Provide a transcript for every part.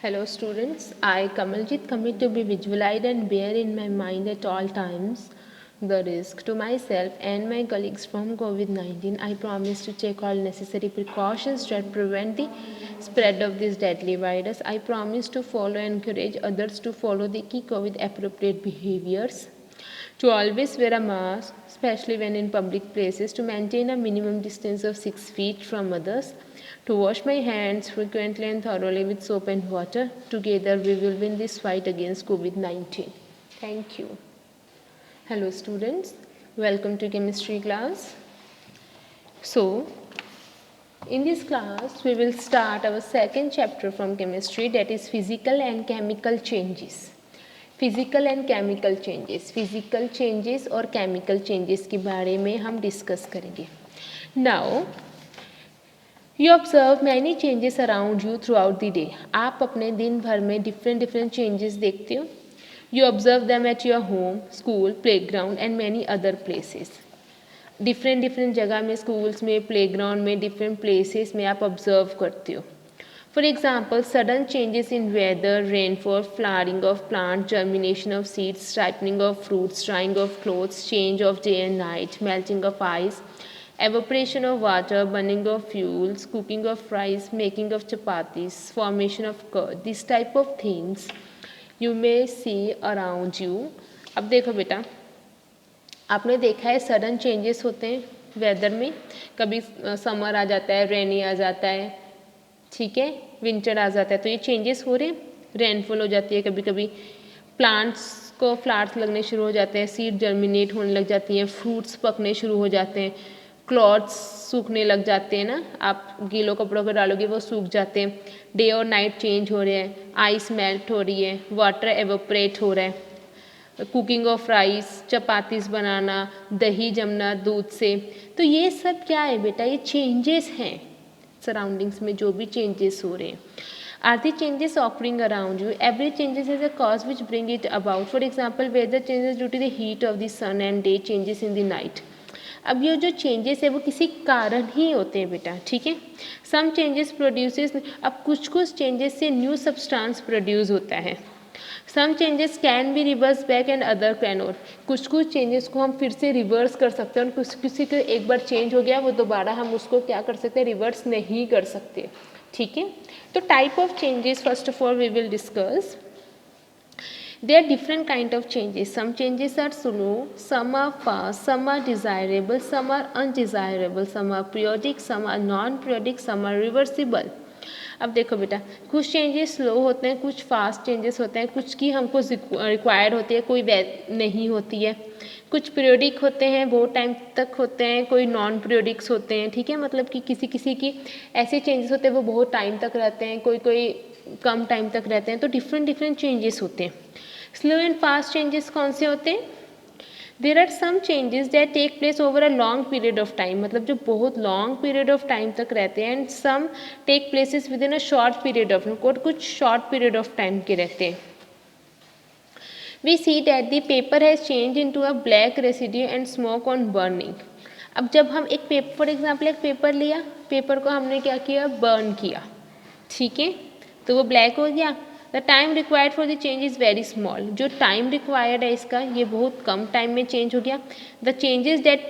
Hello students, I Kamaljit commit to be visualized and bear in my mind at all times the risk to myself and my colleagues from COVID-19. I promise to take all necessary precautions that prevent the spread of this deadly virus. I promise to follow and encourage others to follow the key COVID appropriate behaviors, to always wear a mask, especially when in public places, to maintain a minimum distance of 6 feet from others, to wash my hands frequently and thoroughly with soap and water. Together we will win this fight against COVID-19. Thank you. Hello students, welcome to chemistry class. So, in this class we will start our second chapter from chemistry, that is physical and chemical changes. Physical and chemical changes, physical changes और chemical changes के बारे में हम discuss करेंगे. Now you observe many changes around you through out the day. आप अपने दिन भर में डिफरेंट चेंजेस देखते हो. You observe them at your home, school, playground and many other places. Different जगह में, स्कूल्स में, प्लेग्राउंड में, डिफरेंट प्लेसेस में आप ऑब्जर्व करते हो. For example, sudden changes in weather, rainfall, flowering of plants, germination of seeds, ripening of fruits, drying of clothes, change of day and night, melting of ice, evaporation of water, burning of fuels, cooking of rice, making of chapatis, formation of curd. This type of things you may see around you. अब देखो बेटा, आपने देखा है sudden changes होते हैं weather में. कभी समर आ जाता है, रेनी आ जाता है, ठीक है, विंटर आ जाता है, तो ये चेंजेस हो रहे हैं. रेनफॉल हो जाती है, कभी कभी प्लांट्स को फ्लावर्स लगने शुरू हो जाते हैं, सीड जर्मिनेट होने लग जाती हैं, फ्रूट्स पकने शुरू हो जाते हैं, क्लॉथ्स सूखने लग जाते हैं ना, आप गीलों कपड़ों पर डालोगे वो सूख जाते हैं. डे और नाइट चेंज हो रहे हैं, आइस मेल्ट हो रही है, वाटर एवोपरेट हो रहा है, कुकिंग ऑफ राइस, चपातीस बनाना, दही जमना दूध से. तो ये सब क्या है बेटा, ये चेंजेस हैं. सराउंडिंग्स में जो भी चेंजेस हो रहे हैं. Are the changes occurring around you. Every changes is a cause which bring it about. For example, weather changes due to the heat of the sun and day changes in the night. अब ये जो changes है वो किसी कारण ही होते हैं बेटा, ठीक है. सम चेंजेस प्रोड्यूसेस, अब कुछ चेंजेस से न्यू सब्सटेंस प्रोड्यूस होता है. Some changes can be reverse back and other can not. कुछ चेंजेस को हम फिर से रिवर्स कर सकते हैं और किसी को एक बार चेंज हो गया वो दोबारा हम उसको क्या कर सकते हैं, रिवर्स नहीं कर सकते, ठीक है. तो type of changes first of all we will discuss. There are different kind of changes. Some changes are slow, some are fast, some are desirable, some are undesirable, some are periodic, some are non-periodic, some are reversible. अब देखो बेटा, कुछ changes slow होते हैं, कुछ fast changes होते हैं, कुछ की हमको रिक्वायर्ड होती है, कोई नहीं होती है. कुछ पीरियोडिक होते हैं, बहुत टाइम तक होते हैं, कोई नॉन पीरियोडिक्स होते हैं, ठीक है. मतलब कि किसी की ऐसे चेंजेस होते हैं वो बहुत टाइम तक रहते हैं, कोई कम टाइम तक रहते हैं. तो डिफरेंट चेंजेस होते हैं. स्लो एंड फास्ट चेंजेस कौन से होते हैं? There are some changes that take place over a long period of time, मतलब जो बहुत लॉन्ग पीरियड ऑफ टाइम तक रहते हैं. And some take places within a short period of, कुछ शॉर्ट पीरियड ऑफ टाइम के रहते हैं. We see that the paper has change into a black residue and smoke on burning. अब जब हम एक पेपर, फॉर एग्जाम्पल एक paper लिया, पेपर को हमने क्या किया, बर्न किया, ठीक है, तो वो ब्लैक हो गया. The time required for the change is very small. जो टाइम रिक्वायर्ड है इसका, ये बहुत कम टाइम में चेंज हो गया. The changes that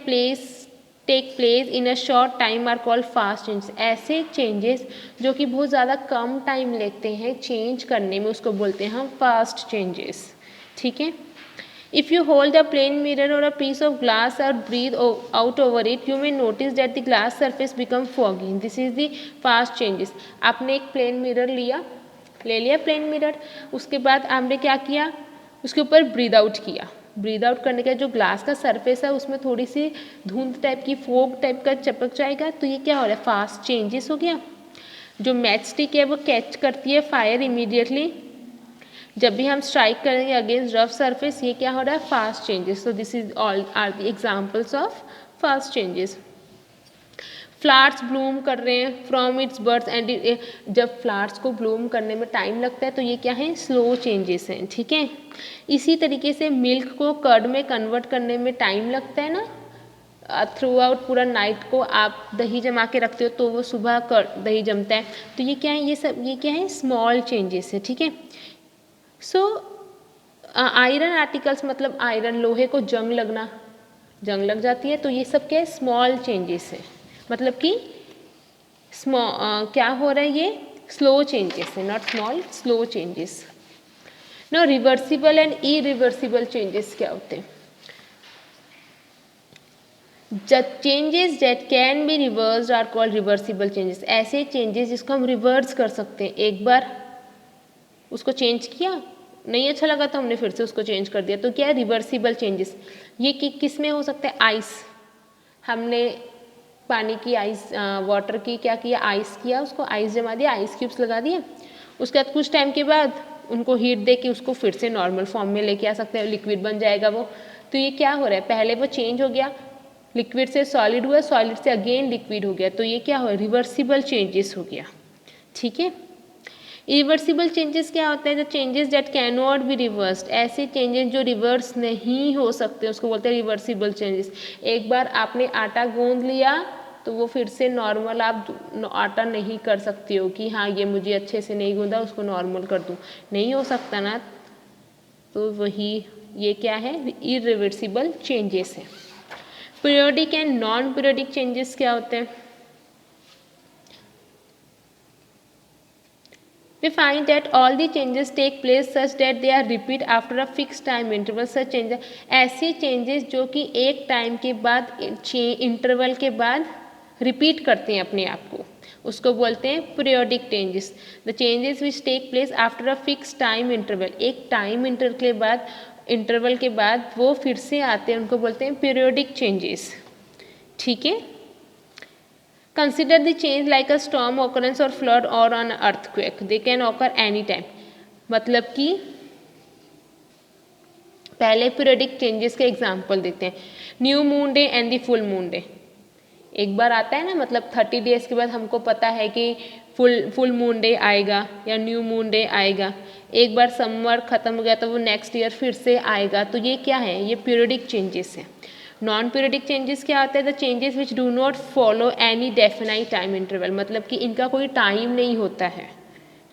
take place in a short time are called fast changes. ऐसे चेंजेस जो कि बहुत ज़्यादा कम टाइम लेते हैं चेंज करने में, उसको बोलते हैं हम फास्ट चेंजेस, ठीक है. If you hold a plain mirror or a piece of glass or breathe out over it, you may notice that the glass surface become foggy. This is the fast changes. आपने एक plane mirror ले लिया plane mirror, उसके बाद आपने क्या किया, उसके ऊपर ब्रीद आउट किया. ब्रीद आउट करने का जो ग्लास का सरफेस है उसमें थोड़ी सी धुंध टाइप की, फोग टाइप का चपक जाएगा. तो ये क्या हो रहा है, फास्ट चेंजेस हो गया. जो मैच स्टिक है वो कैच करती है फायर इमीडिएटली. जब भी हम स्ट्राइक करेंगे अगेंस्ट रफ सरफेस, ये क्या हो रहा है, fast changes. So this is all are the examples of fast changes. Flowers bloom कर रहे हैं फ्रॉम इट्स बर्थ एंड जब फ्लावर्स को ब्लूम करने में टाइम लगता है तो ये क्या है, स्लो चेंजेस हैं, ठीक है. इसी तरीके से मिल्क को कर्ड में कन्वर्ट करने में टाइम लगता है ना, थ्रू आउट पूरा नाइट को आप दही जमा के रखते हो तो वो सुबह कर दही जमता है। तो ये क्या है, ये क्या है, स्मॉल चेंजेस है, ठीक है। सो आयरन आर्टिकल्स मतलब आयरन, लोहे को जंग लग जाती है, तो ये सब क्या है, स्मॉल चेंजेस है, मतलब कि क्या हो रहा है, ये स्लो चेंजेस है, not small, slow changes. No reversible and irreversible changes क्या होते हैं? Changes that can be reversed are called reversible changes. ऐसे चेंजेस जिसको हम रिवर्स कर सकते हैं, एक बार उसको चेंज किया, नहीं अच्छा लगा तो हमने फिर से उसको चेंज कर दिया, तो क्या है, रिवर्सिबल चेंजेस। ये किस में हो सकता है? आइस, हमने पानी की आइस, वाटर की क्या किया, आइस किया, उसको आइस जमा दिया, आइस क्यूब्स लगा दिए, उसके बाद कुछ टाइम के बाद उनको हीट दे के उसको फिर से नॉर्मल फॉर्म में लेके आ सकते हैं, लिक्विड बन जाएगा वो। तो ये क्या हो रहा है, पहले वो चेंज हो गया, लिक्विड से सॉलिड हुआ, सॉलिड से अगेन लिक्विड हो गया, तो ये क्या हो, रिवर्सिबल चेंजेस हो गया, ठीक है। इरिवर्सिबल चेंजेस क्या होता है? The changes that can not be reversed, ऐसे चेंजेस जो रिवर्स नहीं हो सकते उसको बोलते हैं रिवर्सिबल चेंजेस। एक बार आपने आटा गूंद लिया तो वो फिर से नॉर्मल आप आटा नहीं कर सकती हो कि हाँ ये मुझे अच्छे से नहीं गूंदा, उसको नॉर्मल कर दूँ, नहीं हो सकता ना। तो वही ये क्या है, इरिवर्सिबल चेंजेस है। Periodic and non periodic changes क्या होते हैं? We find that all the changes take place such that they are repeat after a fixed time interval. Such changes, ऐसे changes जो कि एक टाइम के बाद, इंटरवल के बाद रिपीट करते हैं अपने आप को, उसको बोलते हैं periodic changes. The changes which take place after a fix time interval, एक टाइम इंटरवल के बाद वो फिर से आते हैं, उनको बोलते हैं पीरियोडिक चेंजेस, ठीक है। Consider the change like a storm occurrence or flood or an earthquake. They can occur any time. मतलब कि पहले पीरियडिक चेंजेस के एग्जाम्पल देते हैं। New moon day and the full moon day, एक बार आता है ना, मतलब 30 डेज के बाद हमको पता है कि फुल मून डे आएगा या न्यू मून डे आएगा। एक बार समर खत्म हो गया तो वो नेक्स्ट ईयर फिर से आएगा, तो ये क्या है, ये पीरियडिक चेंजेस है। नॉन पीरियडिक चेंजेस क्या होता है? The changes which do not follow any definite time interval, मतलब कि इनका कोई टाइम नहीं होता है,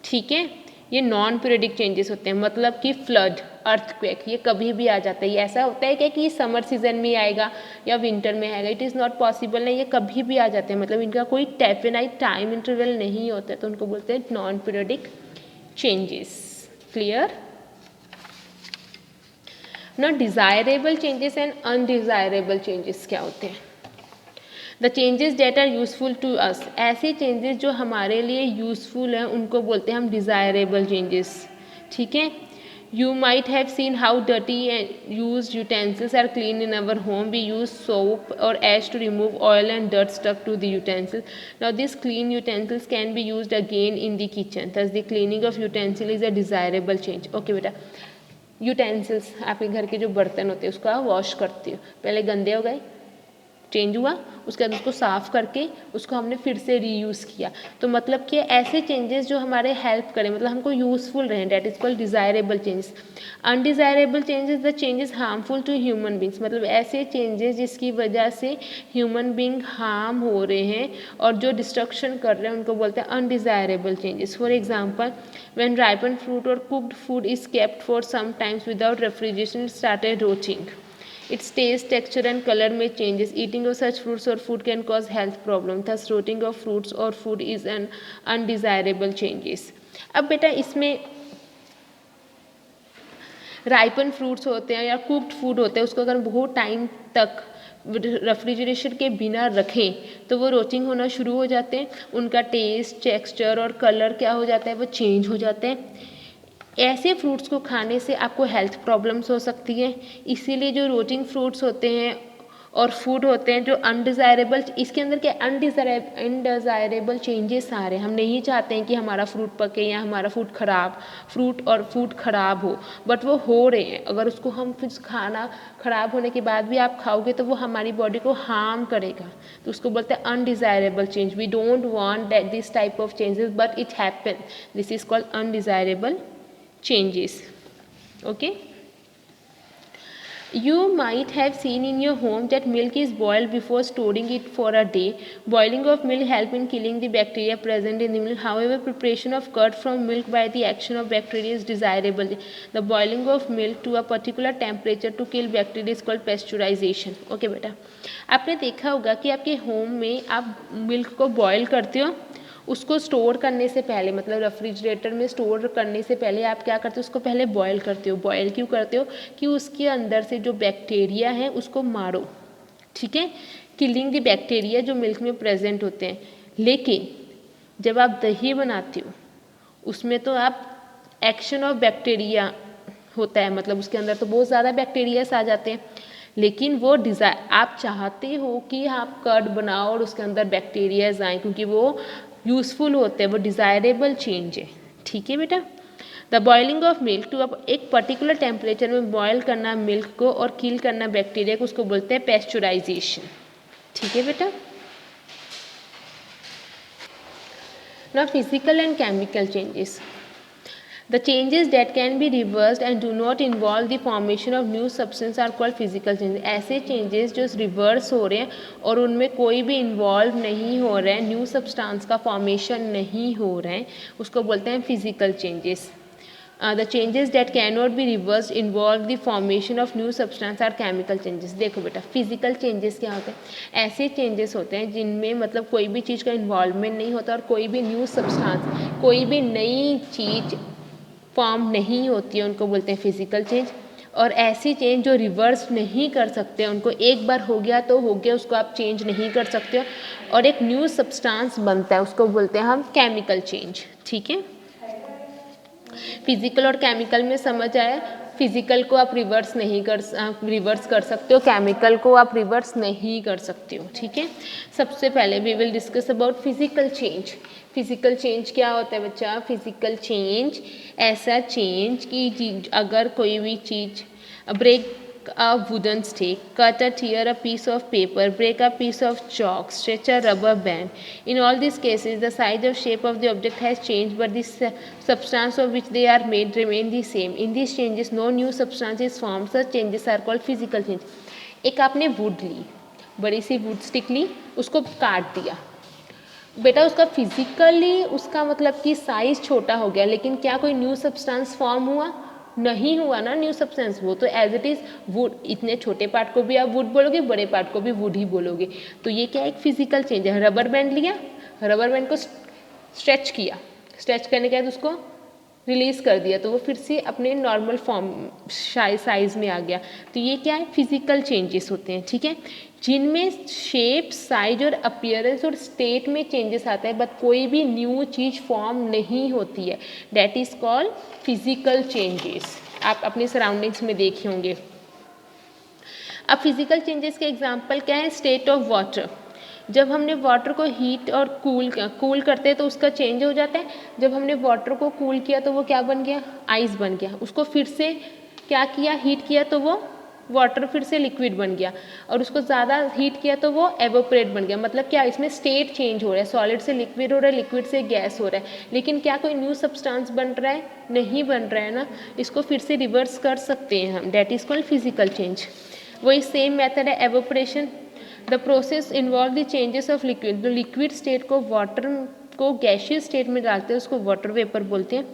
ठीक है। ये नॉन पीरियडिक चेंजेस होते हैं, मतलब कि फ्लड, अर्थक्वेक, ये कभी भी आ जाता है। ये ऐसा होता है कि ये समर सीजन में आएगा या विंटर में आएगा, इट इज़ नॉट पॉसिबल, नहीं, ये कभी भी आ जाते हैं, मतलब इनका कोई डेफिनाइट टाइम इंटरवल नहीं होता है, तो उनको बोलते हैं नॉन पीरियडिक चेंजेस। क्लियर? ना desirable changes and undesirable changes क्या होते हैं? The changes that are useful to us, ऐसे चेंजेस जो हमारे लिए यूजफुल हैं उनको बोलते हैं हम डिज़ायरेबल चेंजेस, ठीक है। You might have seen how dirty and use utensils are clean in our home. We use soap और ash to remove oil and dirt stuck to the utensil. Now this clean utensils can be used again in the kitchen, thus the cleaning of utensil is a desirable change. Okay बेटा, utensils, आपके घर के जो बर्तन होते हैं उसको आप वॉश करते हो, पहले गंदे हो गए, चेंज हुआ, उसके बाद उसको साफ़ करके उसको हमने फिर से रीयूज़ किया, तो मतलब कि ऐसे चेंजेस जो हमारे हेल्प करें, मतलब हमको यूज़फुल रहें, that is called desirable changes. Undesirable changes, the changes harmful to human beings, मतलब ऐसे चेंजेस जिसकी वजह से ह्यूमन बींग हार्म हो रहे हैं और जो डिस्ट्रक्शन कर रहे हैं उनको बोलते हैं undesirable changes. For example, when ripened fruit or cooked food is kept for some times without refrigeration, it started rotting. Its taste, texture and color may changes. Eating of such fruits or food can cause health problem. Thus, rotting of fruits or food is an undesirable changes. अब बेटा इसमें ripen fruits होते हैं या cooked food होते हैं, उसको अगर बहुत टाइम तक रेफ्रिजरेशन के बिना रखें तो वो रोटिंग होना शुरू हो जाते हैं, उनका टेस्ट, टेक्सचर और कलर क्या हो जाता है, वो चेंज हो जाते हैं। ऐसे फ्रूट्स को खाने से आपको हेल्थ प्रॉब्लम्स हो सकती है, इसीलिए जो रोटिंग फ्रूट्स होते हैं और फूड होते हैं जो अनडिज़ायरेबल, इसके अंदर क्या अनडिज़ायरेबल चेंजेस आ रहे हैं। हम नहीं चाहते हैं कि हमारा फ्रूट पके या हमारा फूड खराब हो, बट वो हो रहे हैं। अगर उसको हम फिर खाना खराब होने के बाद भी आप खाओगे तो वो हमारी बॉडी को हार्म करेगा, तो उसको बोलते हैं undesirable change. We don't want that this type of changes but it happen, this is called undesirable changes. Okay, You might have seen in your home that milk is boiled before storing it for a day. Boiling of milk helps in killing the bacteria present in the milk. However, preparation of curd from milk by the action of bacteria is desirable. The boiling of milk to a particular temperature to kill bacteria is called pasteurization. Okay बेटा, आपने देखा होगा कि आपके home में आप milk को boil करते हो, उसको स्टोर करने से पहले, मतलब रेफ्रिजरेटर में स्टोर करने से पहले आप क्या करते हो, उसको पहले बॉयल करते हो. बॉयल क्यों करते हो? कि उसके अंदर से जो बैक्टीरिया है उसको मारो, ठीक है, किलिंग द बैक्टीरिया जो मिल्क में प्रेजेंट होते हैं. लेकिन जब आप दही बनाते हो उसमें तो आप एक्शन ऑफ बैक्टीरिया होता है, मतलब उसके अंदर तो बहुत ज़्यादा बैक्टीरियाज आ जाते हैं. लेकिन वो आप चाहते हो कि आप कर्ड बनाओ और उसके अंदर बैक्टीरियाज आए, क्योंकि वो यूज़फुल होते हैं, वो डिज़ायरेबल चेंज है. ठीक है बेटा. The boiling of milk to एक पर्टिकुलर टेम्परेचर में बॉयल करना मिल्क को और किल करना बैक्टीरिया को, उसको बोलते हैं पेस्चुराइजेशन. ठीक है बेटा. Now physical and chemical changes. The changes that can be reversed and do not involve the formation of new substance are called physical changes. ऐसे changes जो रिवर्स हो रहे हैं और उनमें कोई भी इन्वॉल्व नहीं हो रहे हैं, न्यू सब्सटेंस का फॉर्मेशन नहीं हो रहे हैं, उसको बोलते हैं physical changes. The changes that can not be reversed involve the formation of new substance are chemical changes. देखो बेटा, फिजिकल चेंजेस क्या होते हैं? ऐसे चेंजेस होते हैं जिनमें मतलब कोई भी चीज़ का इन्वॉल्वमेंट नहीं होता और कोई भी न्यू सब्सटेंस, कोई भी नई चीज़ फॉर्म नहीं होती है, उनको बोलते हैं फिजिकल चेंज. और ऐसी चेंज जो रिवर्स नहीं कर सकते, उनको एक बार हो गया तो हो गया, उसको आप चेंज नहीं कर सकते हो और एक न्यू सब्सटेंस बनता है, उसको बोलते हैं हम केमिकल चेंज. ठीक है. फिजिकल और केमिकल में समझ आया. फिजिकल को आप रिवर्स कर सकते हो, केमिकल को आप रिवर्स नहीं कर सकते हो. ठीक है. सबसे पहले we will discuss about physical change. Physical change क्या होता है बच्चा? फिजिकल चेंज ऐसा चेंज कि अगर कोई भी चीज़, break a wooden stick, cut or tear a piece of paper, break a piece of chalk, stretch a rubber band. In all these cases, the size or shape of the object has changed, but the substance of which they are made remain the same. In these changes, no new substance is formed. Such changes are called physical change. एक आपने would ली, बड़ी सी would stick ली, उसको काट दिया बेटा, उसका physically उसका मतलब कि साइज छोटा हो गया, लेकिन क्या कोई न्यू सब्सटेंस फॉर्म हुआ? नहीं हुआ ना न्यू सब्सटेंस. वो तो एज इट इज़ वुड. इतने छोटे पार्ट को भी आप वुड बोलोगे, बड़े पार्ट को भी वुड ही बोलोगे. तो ये क्या एक फिजिकल चेंज है. रबर बैंड लिया, रबर बैंड को स्ट्रेच किया, स्ट्रेच करने के बाद उसको रिलीज़ कर दिया तो वो फिर से अपने नॉर्मल फॉर्म साइज में आ गया. तो ये क्या है? फिजिकल चेंजेस होते हैं. ठीक है. जिनमें शेप, साइज और अपीयरेंस और स्टेट में चेंजेस आता है, बट कोई भी न्यू चीज़ फॉर्म नहीं होती है. That is called physical changes. आप अपने सराउंडिंग्स में देखे होंगे. अब फिजिकल चेंजेस के एग्जांपल क्या है? State of water. जब हमने वाटर को हीट और कूल करते हैं तो उसका चेंज हो जाता है. जब हमने वाटर को कूल किया तो वो क्या बन गया? आइस बन गया. उसको फिर से क्या किया? हीट किया तो वो वाटर फिर से लिक्विड बन गया. और उसको ज़्यादा हीट किया तो वो एवोपरेट बन गया. मतलब क्या? इसमें स्टेट चेंज हो रहा है. सॉलिड से लिक्विड हो रहा है, लिक्विड से गैस हो रहा है. लेकिन क्या कोई न्यू सब्सटेंस बन रहा है? नहीं बन रहा है ना. इसको फिर से रिवर्स कर सकते हैं हम. That is called physical change. वही सेम मेथड है evaporation. The process involve the changes of liquid. तो लिक्विड स्टेट को वाटर को गैशियस स्टेट में डालते हैं, उसको वाटर वेपर बोलते हैं.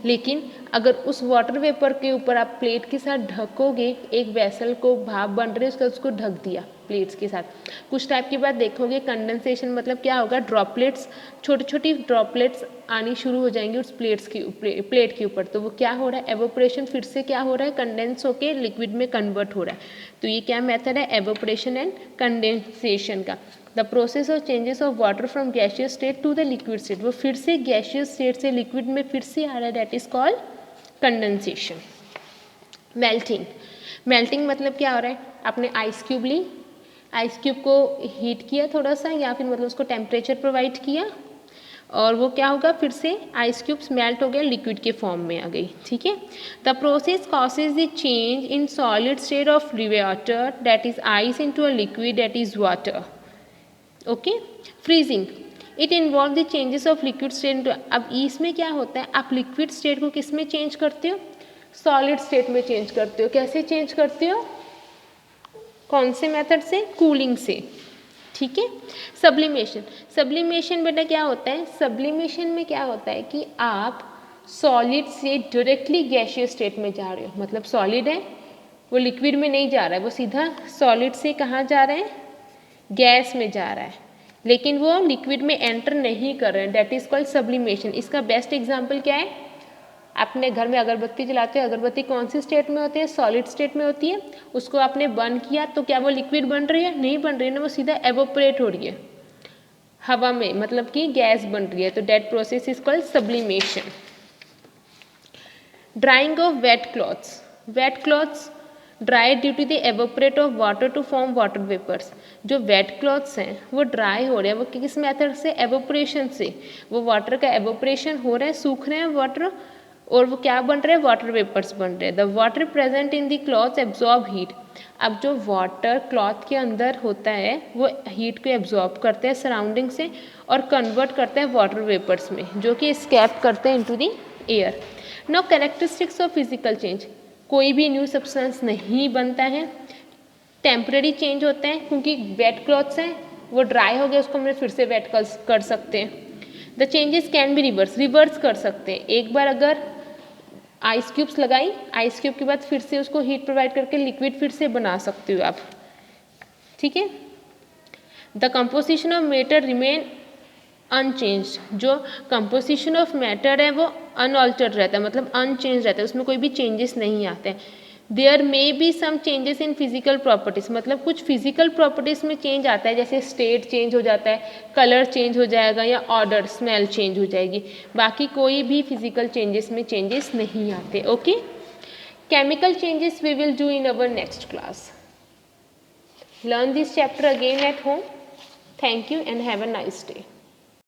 लेकिन अगर उस वाटर वेपर के ऊपर आप प्लेट के साथ ढकोगे, एक वेसल को भाप बन रही है उसको ढक दिया प्लेट्स के साथ, कुछ टाइप के बाद देखोगे कंडेंसेशन. मतलब क्या होगा? ड्रॉपलेट्स, छोटी छोटी ड्रॉपलेट्स आनी शुरू हो जाएंगी उस प्लेट के ऊपर. तो वो क्या हो रहा है? एवोपरेशन. फिर से क्या हो रहा है? कंडेंस होके लिक्विड में कन्वर्ट हो रहा है. तो ये क्या मेथड है? एवोपरेशन एंड कंडेंसेशन का. The process of changes of water from gaseous state to the liquid state. वो फिर से गैशियस स्टेट से लिक्विड में फिर से आ रहा है. That is called condensation. Melting. Melting मतलब क्या हो रहा है? आपने आइस क्यूब ली, आइस क्यूब को हीट किया थोड़ा सा, या फिर मतलब उसको टेम्परेचर प्रोवाइड किया और वो क्या होगा? फिर से आइस क्यूब्स मेल्ट हो गया, लिक्विड के फॉर्म में आ गई. ठीक है. The process causes the change in solid state of water, that is ice, into a liquid, that is water. Okay. Freezing. It involve the changes of liquid state. अब इसमें क्या होता है? आप लिक्विड स्टेट को किस में चेंज करते हो? सॉलिड स्टेट में चेंज करते हो. कैसे चेंज करते हो? कौन से मेथड से? कूलिंग से, ठीक है। सब्लिमेशन, सब्लिमेशन बेटा क्या होता है? सब्लिमेशन में क्या होता है कि आप सॉलिड से डायरेक्टली गैसियस स्टेट में जा रहे हो, मतलब सॉलिड है वो लिक्विड में नहीं जा रहा है, वो सीधा सॉलिड से कहाँ जा रहा है? गैस में जा रहा है, लेकिन वो लिक्विड में एंटर नहीं कर रहे हैं, दैट इज कॉल्ड सब्लिमेशन। इसका बेस्ट एग्जाम्पल क्या है? आपने घर में अगरबत्ती जलाते हो, अगरबत्ती कौन सी स्टेट में होती है? सॉलिड स्टेट में होती है। उसको आपने बर्न किया तो क्या वो लिक्विड बन रही है? नहीं बन रही है ना, वो सीधा एवोपरेट हो रही है हवा में, मतलब कि गैस बन रही है, तो that process is called sublimation. Drying of wet clothes, wet clothes dry due to the evaporate of water to form water vapours. जो वेट क्लॉथ्स हैं वो ड्राई हो रहे हैं, वो किस मेथड से? एवोपरेशन से। वो वाटर का एवोपरेशन हो रहा है, सूख रहे हैं वाटर, और वो क्या बन रहे हैं? वाटर वेपर्स बन रहे हैं। The water present in the cloth absorb heat. अब जो वाटर क्लॉथ के अंदर होता है वो हीट को एब्जॉर्ब करते हैं सराउंडिंग से और कन्वर्ट करते हैं वाटर वेपर्स में, जो कि स्कैप करते हैं into the air. Now characteristics of physical change, कोई भी न्यू सब्सटेंस नहीं बनता है, टेम्परेरी चेंज होते हैं, क्योंकि वेट क्लॉथ्स हैं वो ड्राई हो गए, उसको हम फिर से वेट कर सकते हैं। The changes can be reverse कर सकते हैं। एक बार अगर आइस क्यूब्स लगाई, आइस क्यूब के बाद फिर से उसको हीट प्रोवाइड करके लिक्विड फिर से बना सकते हो आप, ठीक है। The composition of matter remain unchanged, जो कंपोजिशन ऑफ मैटर है वो अनऑल्टर्ड रहता है, मतलब अनचेंज रहता है, उसमें कोई भी चेंजेस नहीं आते हैं। There may be some changes in physical properties, मतलब कुछ फिजिकल प्रॉपर्टीज में चेंज आता है, जैसे स्टेट चेंज हो जाता है, कलर चेंज हो जाएगा, या ऑर्डर स्मेल चेंज हो जाएगी, बाकी कोई भी फिजिकल चेंजेस में चेंजेस नहीं आते। Okay, chemical changes we will do in our next class. Learn this chapter again at home. Thank you and have a nice day.